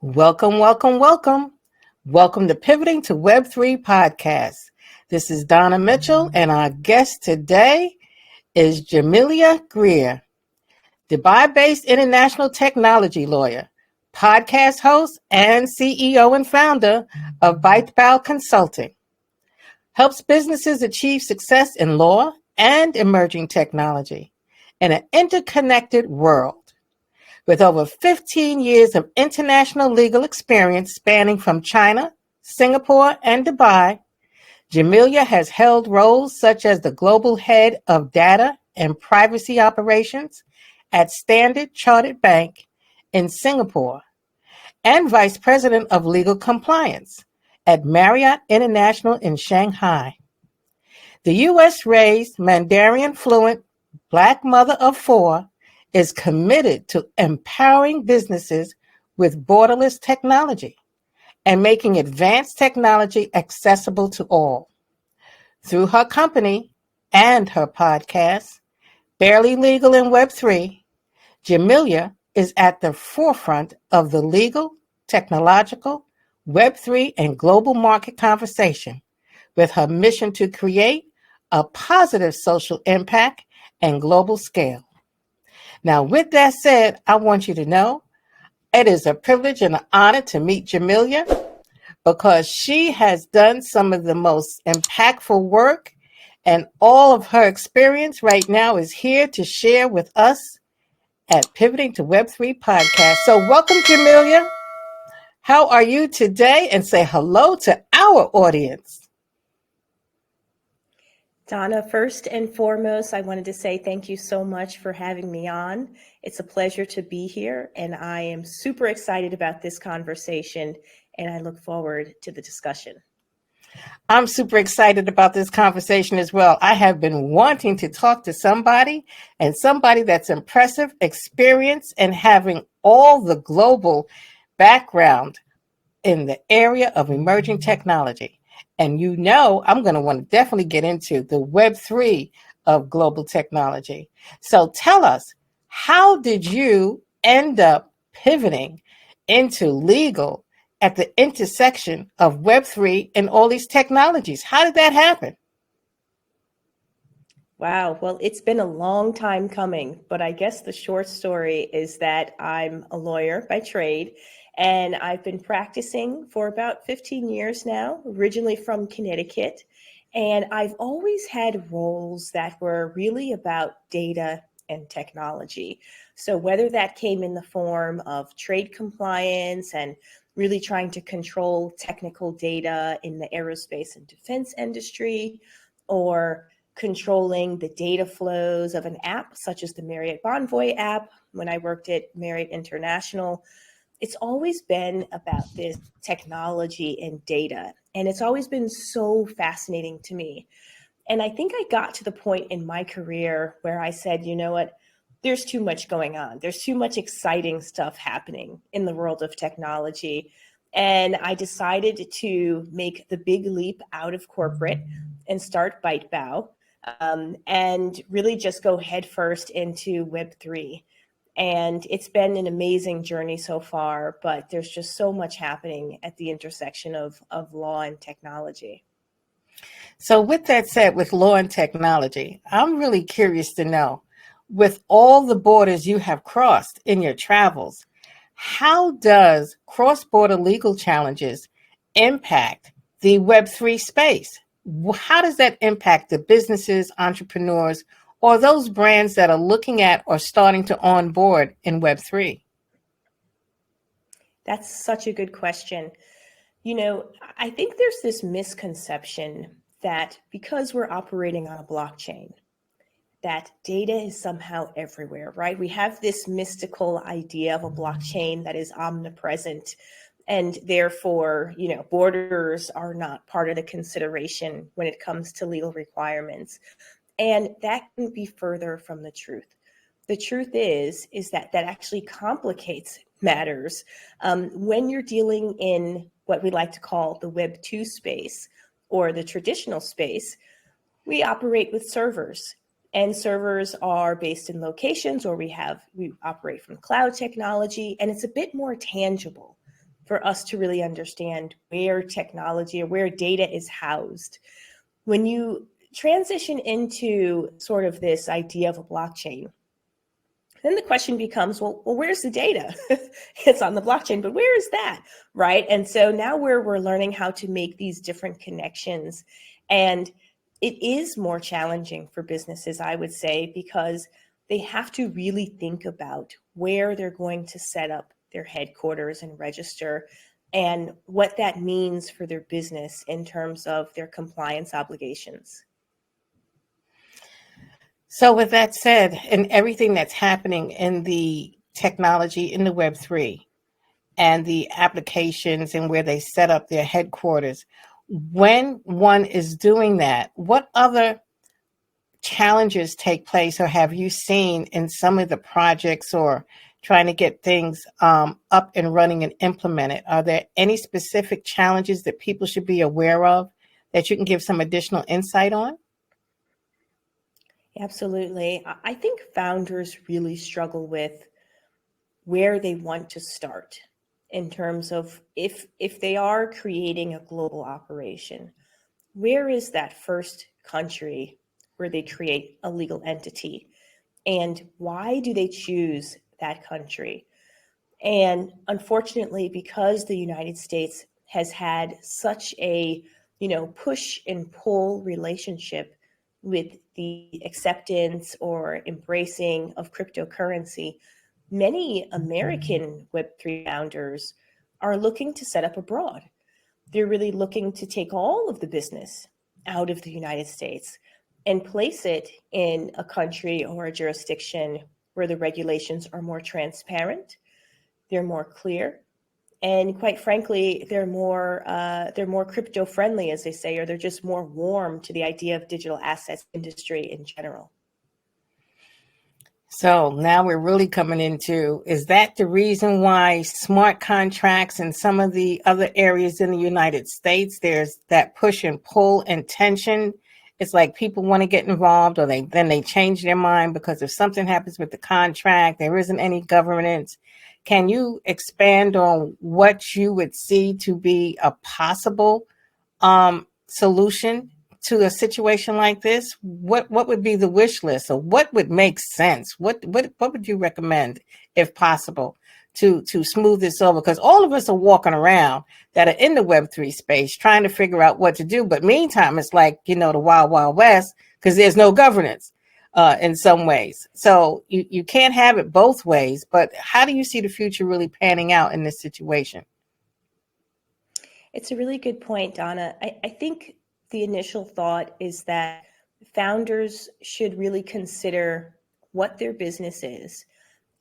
Welcome, welcome, welcome. Welcome to Pivoting to Web3 podcast. This is Donna Mitchell, and our guest today is Jamilia Greer, Dubai-based international technology lawyer, podcast host, and CEO and founder of ByteBow Consulting. Helps businesses achieve success in law and emerging technology in an interconnected world. With over 15 years of international legal experience spanning from China, Singapore, and Dubai, Jamilia has held roles such as the global head of data and privacy operations at Standard Chartered Bank in Singapore and vice president of legal compliance at Marriott International in Shanghai. The U.S.-raised Mandarin-fluent Black mother of four is committed to empowering businesses with borderless technology and making advanced technology accessible to all. Through her company and her podcast, Barely Legal in Web3, Jamilia is at the forefront of the legal, technological, Web3, and global market conversation with her mission to create a positive social impact and global scale. Now, with that said, I want you to know it is a privilege and an honor to meet Jamilia because she has done some of the most impactful work, and all of her experience right now is here to share with us at Pivoting to Web3 podcast. So welcome, Jamilia. How are you today? And say hello to our audience. Donna, first and foremost, I wanted to say thank you so much for having me on. It's a pleasure to be here, and I am super excited about this conversation, and I look forward to the discussion. I'm super excited about this conversation as well. I have been wanting to talk to somebody that's impressive, experience, and having all the global background in the area of emerging technology. And you know, I'm going to want to definitely get into the Web3 of global technology. So tell us, how did you end up pivoting into legal at the intersection of Web3 and all these technologies? How did that happen? Wow, well, it's been a long time coming, but I guess the short story is that I'm a lawyer by trade. And I've been practicing for about 15 years now, originally from Connecticut. And I've always had roles that were really about data and technology. So whether that came in the form of trade compliance and really trying to control technical data in the aerospace and defense industry, or controlling the data flows of an app such as the Marriott Bonvoy app when I worked at Marriott International, it's always been about this technology and data, and it's always been so fascinating to me. And I think I got to the point in my career where I said, you know what, there's too much going on. There's too much exciting stuff happening in the world of technology. And I decided to make the big leap out of corporate and start ByteBow, and really just go headfirst into Web3. And it's been an amazing journey so far, but there's just so much happening at the intersection of law and technology. So with that said, with law and technology, I'm really curious to know, with all the borders you have crossed in your travels, how does cross-border legal challenges impact the Web3 space? How does that impact the businesses, entrepreneurs, or those brands that are looking at or starting to onboard in Web3? That's such a good question. You know, I think there's this misconception that because we're operating on a blockchain, that data is somehow everywhere, right? We have this mystical idea of a blockchain that is omnipresent, and therefore, you know, borders are not part of the consideration when it comes to legal requirements. And that couldn't be further from the truth. The truth is that actually complicates matters when you're dealing in what we like to call the Web 2 space or the traditional space. We operate with servers, and servers are based in locations, or we operate from cloud technology, and it's a bit more tangible. for us to really understand where technology or where data is housed. When you transition into sort of this idea of a blockchain, then the question becomes, well, where's the data? It's on the blockchain, but where is that, right? And so now we're learning how to make these different connections. And it is more challenging for businesses, I would say, because they have to really think about where they're going to set up their headquarters and register, and what that means for their business in terms of their compliance obligations. So with that said, and everything that's happening in the technology in the Web3 and the applications and where they set up their headquarters, when one is doing that, what other challenges take place, or have you seen in some of the projects or trying to get things up and running and implemented? Are there any specific challenges that people should be aware of that you can give some additional insight on? Absolutely. I think founders really struggle with where they want to start in terms of if they are creating a global operation, where is that first country where they create a legal entity, and why do they choose that country? And unfortunately, because the United States has had such a, push and pull relationship with the acceptance or embracing of cryptocurrency, many American Web3 founders are looking to set up abroad. They're really looking to take all of the business out of the United States and place it in a country or a jurisdiction where the regulations are more transparent, they're more clear, and quite frankly, they're more crypto friendly, as they say, or they're just more warm to the idea of digital assets industry in general. So now we're really coming into, is that the reason why smart contracts and some of the other areas in the United States, there's that push and pull and tension? It's like people want to get involved, or they change their mind because if something happens with the contract, there isn't any governance. Can you expand on what you would see to be a possible solution to a situation like this? What would be the wish list, or what would make sense? What would you recommend, if possible, to smooth this over? Because all of us are walking around that are in the Web3 space trying to figure out what to do. But meantime, it's like, the wild, wild west, because there's no governance in some ways. So you can't have it both ways. But how do you see the future really panning out in this situation? It's a really good point, Donna. I think the initial thought is that founders should really consider what their business is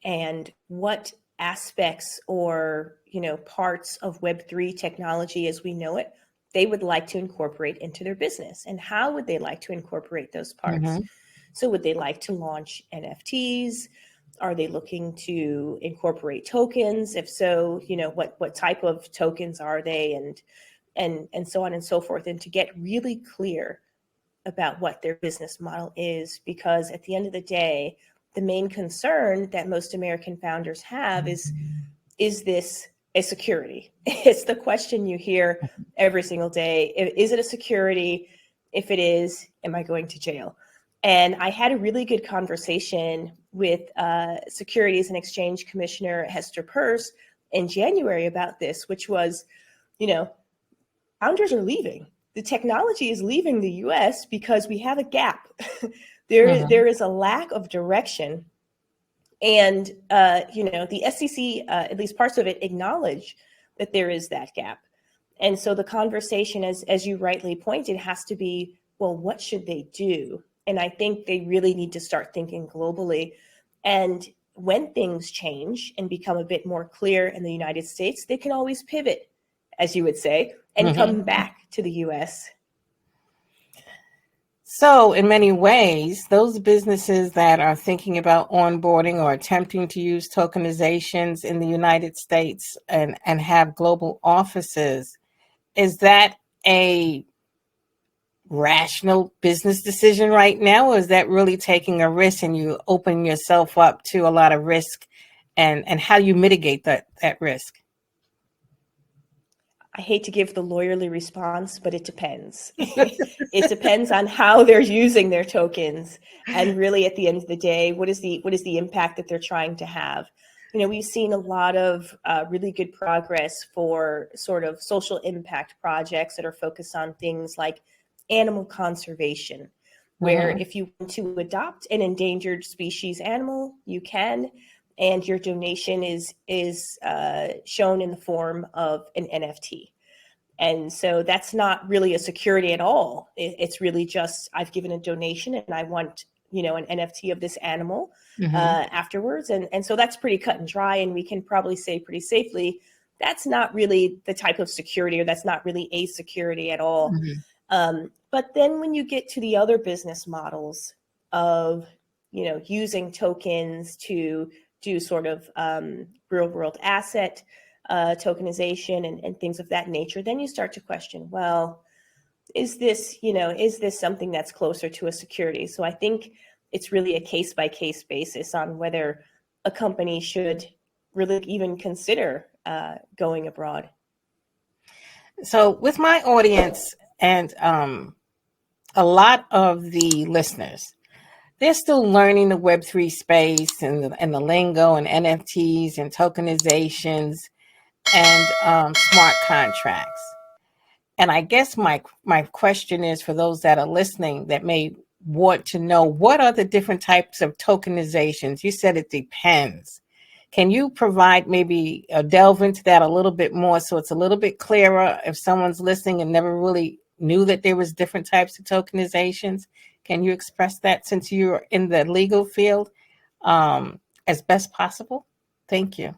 and what aspects or parts of Web3 technology as we know it they would like to incorporate into their business, and how would they like to incorporate those parts. Mm-hmm. So would they like to launch NFTs? Are they looking to incorporate tokens? If so, what type of tokens are they, and so on and so forth, and to get really clear about what their business model is. Because at the end of the day, the main concern that most American founders have is this a security? It's the question you hear every single day. Is it a security? If it is, am I going to jail? And I had a really good conversation with Securities and Exchange Commissioner Hester Peirce in January about this, which was, founders are leaving. The technology is leaving the US because we have a gap. There is a lack of direction. And, the SEC, at least parts of it, acknowledge that there is that gap. And so the conversation, as you rightly pointed, has to be, well, what should they do? And I think they really need to start thinking globally. And when things change and become a bit more clear in the United States, they can always pivot, as you would say, and come back to the US. So in many ways, those businesses that are thinking about onboarding or attempting to use tokenizations in the United States and have global offices, is that a rational business decision right now, or is that really taking a risk and you open yourself up to a lot of risk, and how you mitigate that risk? I hate to give the lawyerly response, but it depends. It depends on how they're using their tokens, and really at the end of the day, what is the impact that they're trying to have. We've seen a lot of really good progress for sort of social impact projects that are focused on things like animal conservation, where if you want to adopt an endangered species animal, you can, and your donation is shown in the form of an NFT. And so that's not really a security at all. It's really just, I've given a donation and I want, an NFT of this animal afterwards. And so that's pretty cut and dry. And we can probably say pretty safely, that's not really the type of security, or that's not really a security at all. But then when you get to the other business models of, using tokens to do sort of real world asset tokenization and things of that nature, then you start to question, well, is this something that's closer to a security? So I think it's really a case by case basis on whether a company should really even consider going abroad. So with my audience and a lot of the listeners, they're still learning the Web3 space and the lingo and NFTs and tokenizations and smart contracts. And I guess my question is for those that are listening that may want to know, what are the different types of tokenizations? You said it depends. Can you provide maybe delve into that a little bit more so it's a little bit clearer if someone's listening and never really knew that there was different types of tokenizations? Can you express that since you're in the legal field as best possible? Thank you.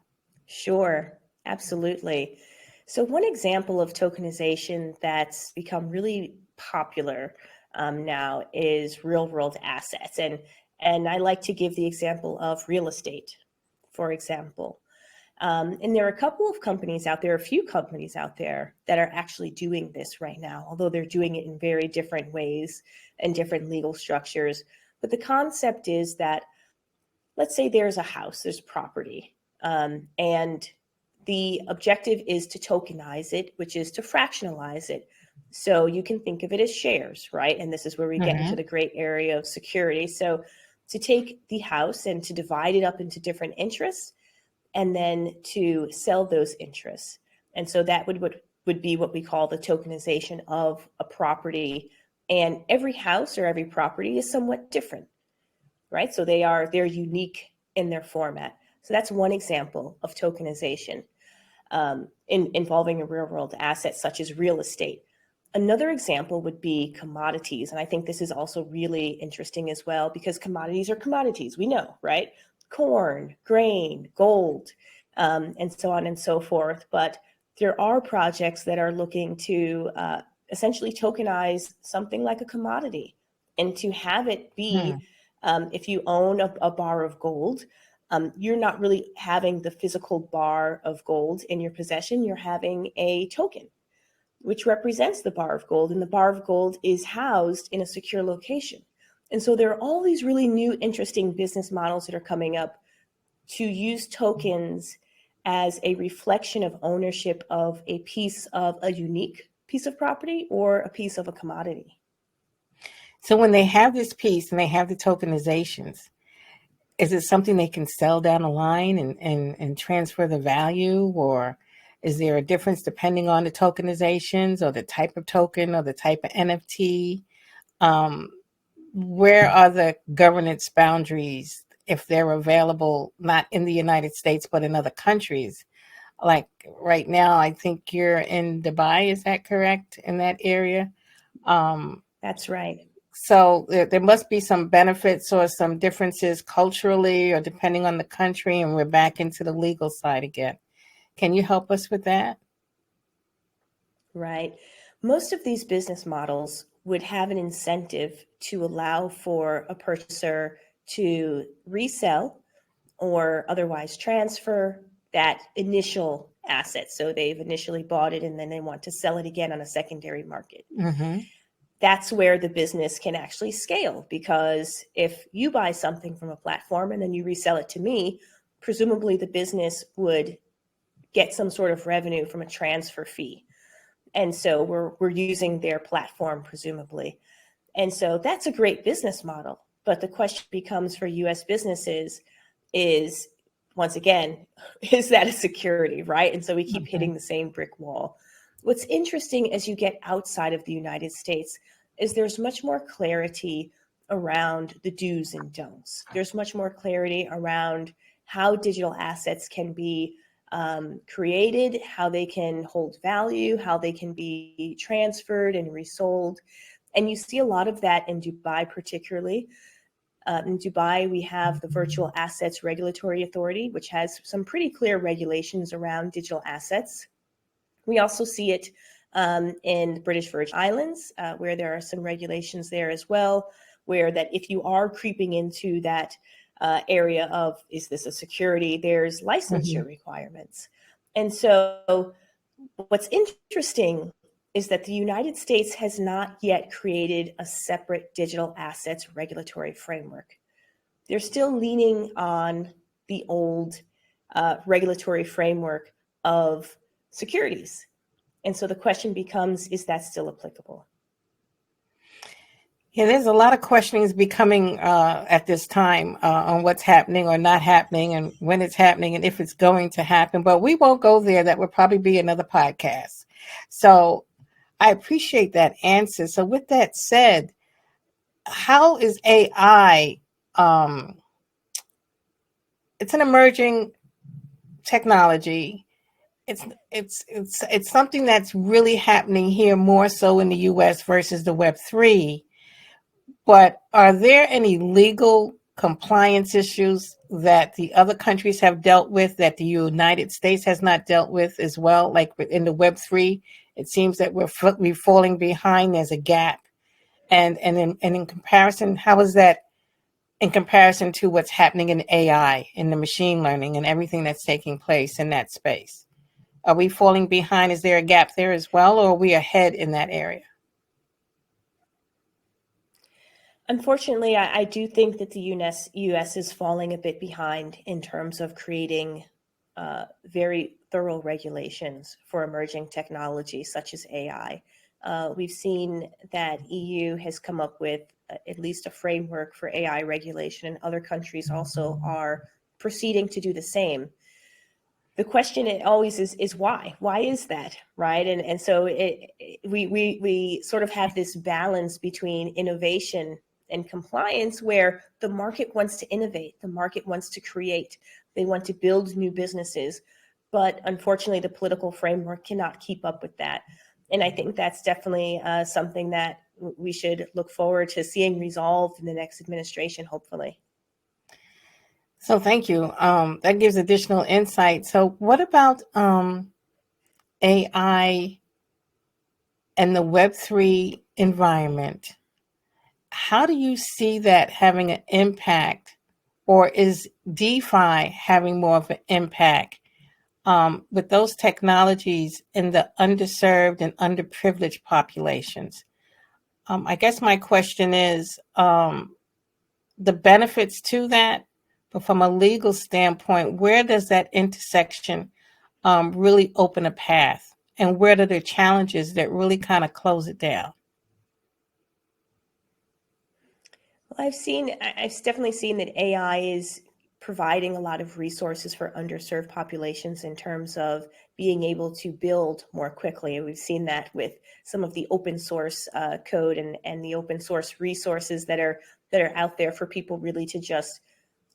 Sure, absolutely. So one example of tokenization that's become really popular now is real world assets. And I like to give the example of real estate, for example. And there are a couple of companies out there, a few companies out there that are actually doing this right now, although they're doing it in very different ways and different legal structures. But the concept is that, let's say there's a house, there's property, and the objective is to tokenize it, which is to fractionalize it. So you can think of it as shares, right? And this is where we get into the great area of security. So to take the house and to divide it up into different interests, and then to sell those interests. And so that would be what we call the tokenization of a property. And every house or every property is somewhat different, right? So they're unique in their format. So that's one example of tokenization involving a real world asset such as real estate. Another example would be commodities. And I think this is also really interesting as well, because commodities are commodities, we know, right? Corn, grain, gold, and so on and so forth. But there are projects that are looking to essentially tokenize something like a commodity and to have it be, if you own a bar of gold, you're not really having the physical bar of gold in your possession. You're having a token, which represents the bar of gold. And the bar of gold is housed in a secure location. And so there are all these really new, interesting business models that are coming up to use tokens as a reflection of ownership of a piece of a unique piece of property or a piece of a commodity. So when they have this piece and they have the tokenizations, is it something they can sell down the line and transfer the value? Or is there a difference depending on the tokenizations or the type of token or the type of NFT? Where are the governance boundaries if they're available, not in the United States, but in other countries? Like right now, I think you're in Dubai. Is that correct, in that area? That's right. So there must be some benefits or some differences culturally or depending on the country, and we're back into the legal side again. Can you help us with that? Right. Most of these business models would have an incentive to allow for a purchaser to resell or otherwise transfer that initial asset. So they've initially bought it and then they want to sell it again on a secondary market. That's where the business can actually scale, because if you buy something from a platform and then you resell it to me, presumably the business would get some sort of revenue from a transfer fee. And so we're using their platform, presumably. And so that's a great business model. But the question becomes for US businesses is, once again, is that a security, right? And so we keep hitting the same brick wall. What's interesting as you get outside of the United States is there's much more clarity around the do's and don'ts. There's much more clarity around how digital assets can be created, how they can hold value, how they can be transferred and resold. And you see a lot of that in Dubai, particularly. In Dubai, we have the Virtual Assets Regulatory Authority, which has some pretty clear regulations around digital assets. We also see it in the British Virgin Islands, where there are some regulations there as well, where that if you are creeping into that area of, is this a security, there's licensure requirements. And so what's interesting is that the United States has not yet created a separate digital assets regulatory framework. They're still leaning on the old regulatory framework of securities. And so the question becomes, is that still applicable? Yeah, there's a lot of questionings becoming at this time on what's happening or not happening and when it's happening and if it's going to happen. But we won't go there. That would probably be another podcast. So I appreciate that answer. So with that said, how is AI? It's an emerging technology. It's something that's really happening here more so in the U.S. versus the Web3. But are there any legal compliance issues that the other countries have dealt with that the United States has not dealt with as well? Like in the Web3, it seems that we're falling behind. There's a gap. And in comparison, how is that in comparison to what's happening in AI, in the machine learning and everything that's taking place in that space? Are we falling behind? Is there a gap there as well, or are we ahead in that area? Unfortunately, I do think that the US is falling a bit behind in terms of creating very thorough regulations for emerging technologies such as AI. We've seen that EU has come up with at least a framework for AI regulation, and other countries also are proceeding to do the same. The question always is why? Why is that, right? And so we sort of have this balance between innovation and compliance, where the market wants to innovate, the market wants to create, they want to build new businesses, but unfortunately, the political framework cannot keep up with that. And I think that's definitely something that we should look forward to seeing resolved in the next administration, hopefully. So thank you. That gives additional insight. So what about AI and the Web3 environment? How do you see that having an impact, or is DeFi having more of an impact with those technologies in the underserved and underprivileged populations? I guess my question is the benefits to that, but from a legal standpoint, where does that intersection really open a path? And where are the challenges that really kind of close it down? Well, I've definitely seen that AI is providing a lot of resources for underserved populations in terms of being able to build more quickly. And we've seen that with some of the open source code and the open source resources that are out there for people really to just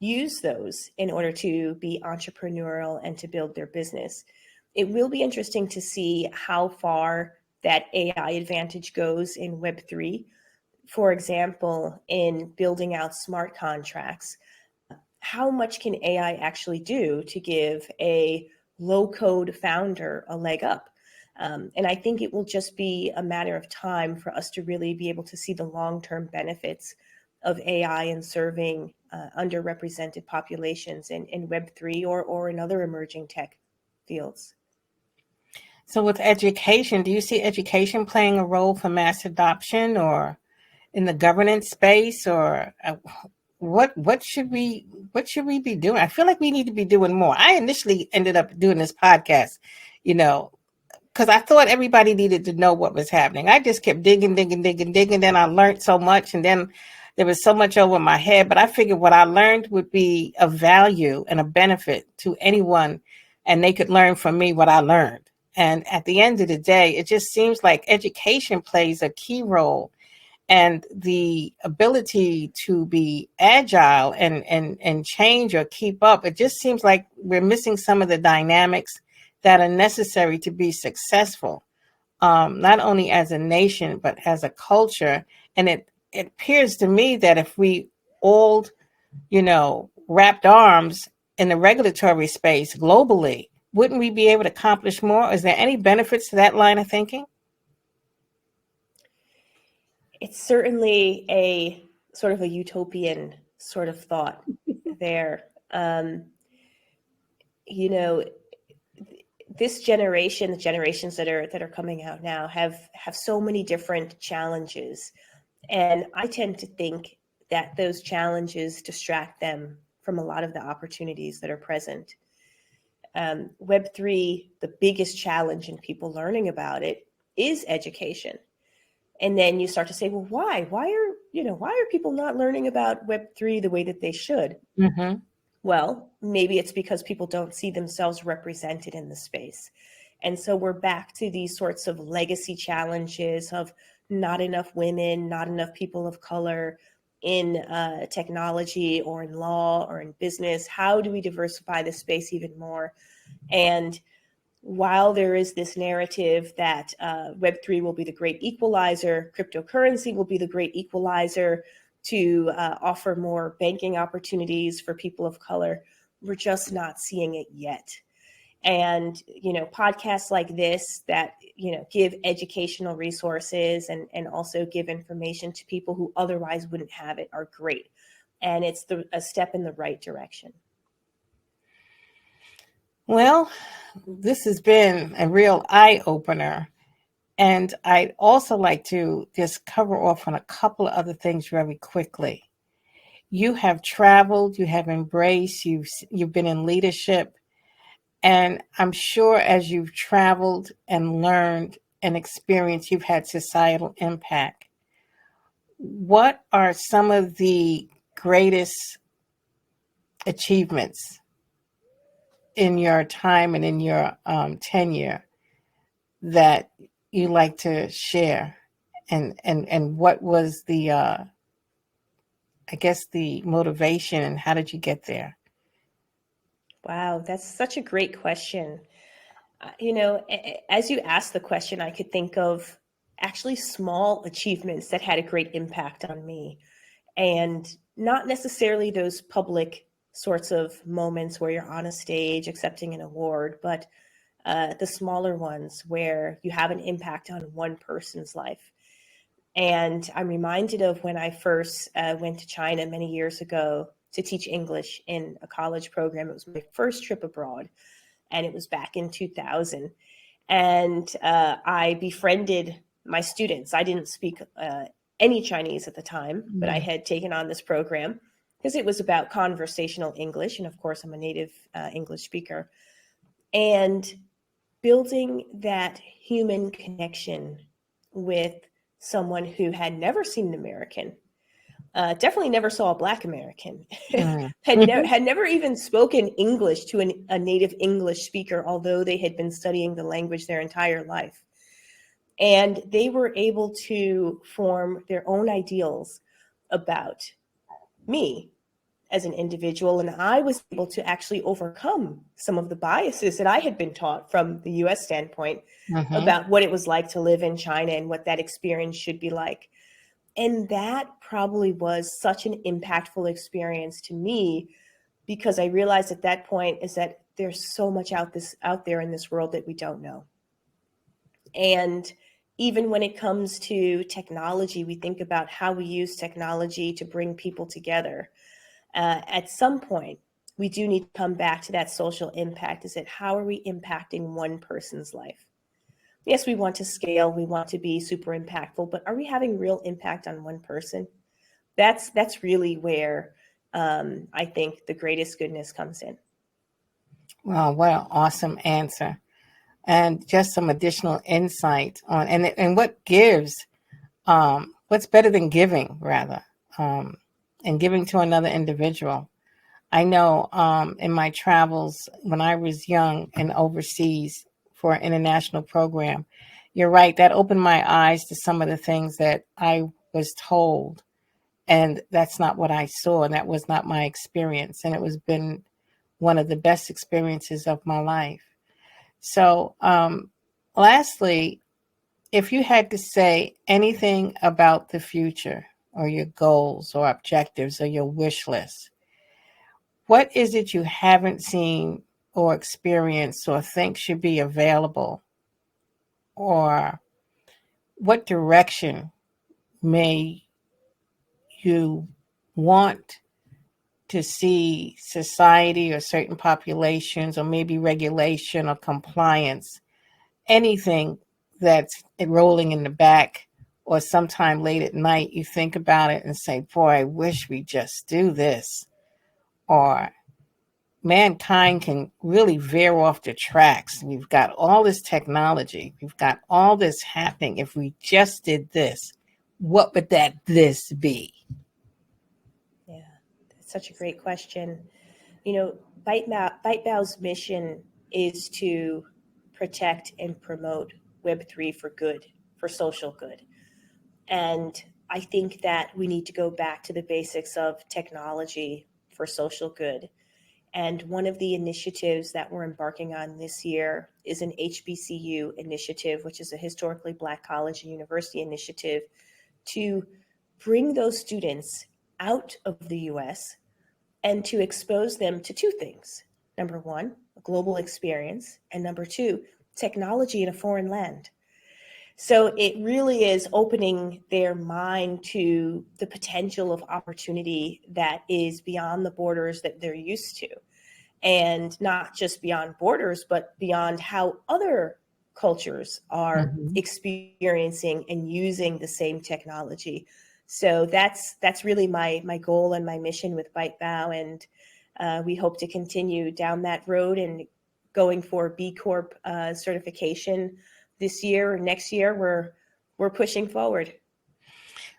use those in order to be entrepreneurial and to build their business. It will be interesting to see how far that AI advantage goes in Web3. For example, in building out smart contracts, how much can AI actually do to give a low code founder a leg up? And I think it will just be a matter of time for us to really be able to see the long-term benefits of AI in serving underrepresented populations in Web3 or in other emerging tech fields. So with education, do you see education playing a role for mass adoption or in the governance space, or what should we be doing? I feel like we need to be doing more. I initially ended up doing this podcast, because because I thought everybody needed to know what was happening. I just kept digging. Then I learned so much, and then there was so much over my head. But I figured what I learned would be of value and a benefit to anyone, and they could learn from me what I learned. And at the end of the day, it just seems like education plays a key role, and the ability to be agile and change or keep up. It just seems like we're missing some of the dynamics that are necessary to be successful, not only as a nation, but as a culture. And it appears to me that if we all, wrapped arms in the regulatory space globally, wouldn't we be able to accomplish more? Is there any benefits to that line of thinking? It's certainly a sort of a utopian sort of thought there. This generation, the generations that are coming out now, have so many different challenges, and I tend to think that those challenges distract them from a lot of the opportunities that are present. Web3, the biggest challenge in people learning about it is education. And then you start to say, well, why? Why are people not learning about Web3 the way that they should? Mm-hmm. Well, maybe it's because people don't see themselves represented in the space. And so we're back to these sorts of legacy challenges of not enough women, not enough people of color in technology or in law or in business. How do we diversify the space even more? And while there is this narrative that Web3 will be the great equalizer, cryptocurrency will be the great equalizer to offer more banking opportunities for people of color, we're just not seeing it yet. And, podcasts like this that, give educational resources and also give information to people who otherwise wouldn't have it are great. And it's a step in the right direction. Well, this has been a real eye-opener. And I'd also like to just cover off on a couple of other things very quickly. You have traveled, you have embraced, you've been in leadership. And I'm sure as you've traveled and learned and experienced, you've had societal impact. What are some of the greatest achievements in your time and in your tenure that you like to share? And what was the, I guess, the motivation, and how did you get there? Wow, that's such a great question. As you asked the question, I could think of actually small achievements that had a great impact on me, and not necessarily those public sorts of moments where you're on a stage accepting an award, but the smaller ones where you have an impact on one person's life. And I'm reminded of when I first went to China many years ago to teach English in a college program. It was my first trip abroad, and it was back in 2000. And I befriended my students. I didn't speak any Chinese at the time, but I had taken on this program because it was about conversational English. And of course, I'm a native English speaker. And building that human connection with someone who had never seen an American, definitely never saw a Black American, had never even spoken English to a native English speaker, although they had been studying the language their entire life. And they were able to form their own ideals about me as an individual. And I was able to actually overcome some of the biases that I had been taught from the US standpoint about what it was like to live in China and what that experience should be like. And that probably was such an impactful experience to me, because I realized at that point is that there's so much out there in this world that we don't know. And even when it comes to technology, we think about how we use technology to bring people together. At some point, we do need to come back to that social impact. Is it how are we impacting one person's life? Yes, we want to scale, we want to be super impactful, but are we having real impact on one person? That's really where I think the greatest goodness comes in. Wow, what an awesome answer. and just some additional insight on and what gives, what's better than giving, rather, and giving to another individual. I know in my travels when I was young and overseas for an international program, you're right, that opened my eyes to some of the things that I was told. And that's not what I saw, and that was not my experience. And it was been one of the best experiences of my life. So, lastly, if you had to say anything about the future or your goals or objectives or your wish list, what is it you haven't seen or experienced or think should be available? Or what direction may you want to see society or certain populations or maybe regulation or compliance, anything that's rolling in the back or sometime late at night, you think about it and say, boy, I wish we just do this. Or mankind can really veer off the tracks. We've got all this technology. We've got all this happening. If we just did this, what would that this be? Yeah, that's such a great question. You know, ByteBow's mission is to protect and promote Web3 for good, for social good. And I think that we need to go back to the basics of technology for social good. And one of the initiatives that we're embarking on this year is an HBCU initiative, which is a historically Black college and university initiative, to bring those students out of the US and to expose them to two things. Number one, a global experience, and number two, technology in a foreign land. So it really is opening their mind to the potential of opportunity that is beyond the borders that they're used to. And not just beyond borders, but beyond how other cultures are experiencing and using the same technology. So that's really my goal and my mission with ByteBow, and we hope to continue down that road and going for B Corp certification this year or next year. We're pushing forward.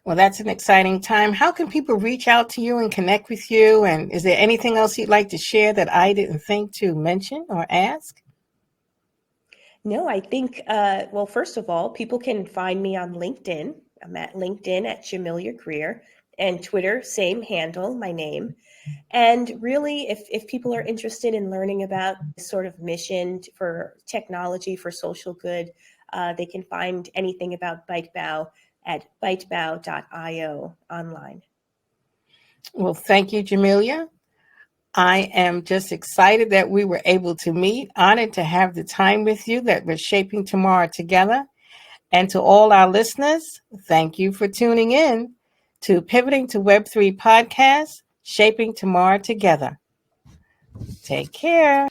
Well, that's an exciting time. How can people reach out to you and connect with you? And is there anything else you'd like to share that I didn't think to mention or ask? No, I think, well, first of all, people can find me on LinkedIn. I'm at LinkedIn at Jamilia Greer, and Twitter, same handle, my name. And really, if people are interested in learning about this sort of mission for technology for social good, they can find anything about ByteBow at bytebow.io online. Well, thank you, Jamilia. I am just excited that we were able to meet, honored to have the time with you, that we're shaping tomorrow together. And to all our listeners, thank you for tuning in to Pivoting to Web3 podcast, Shaping Tomorrow Together. Take care.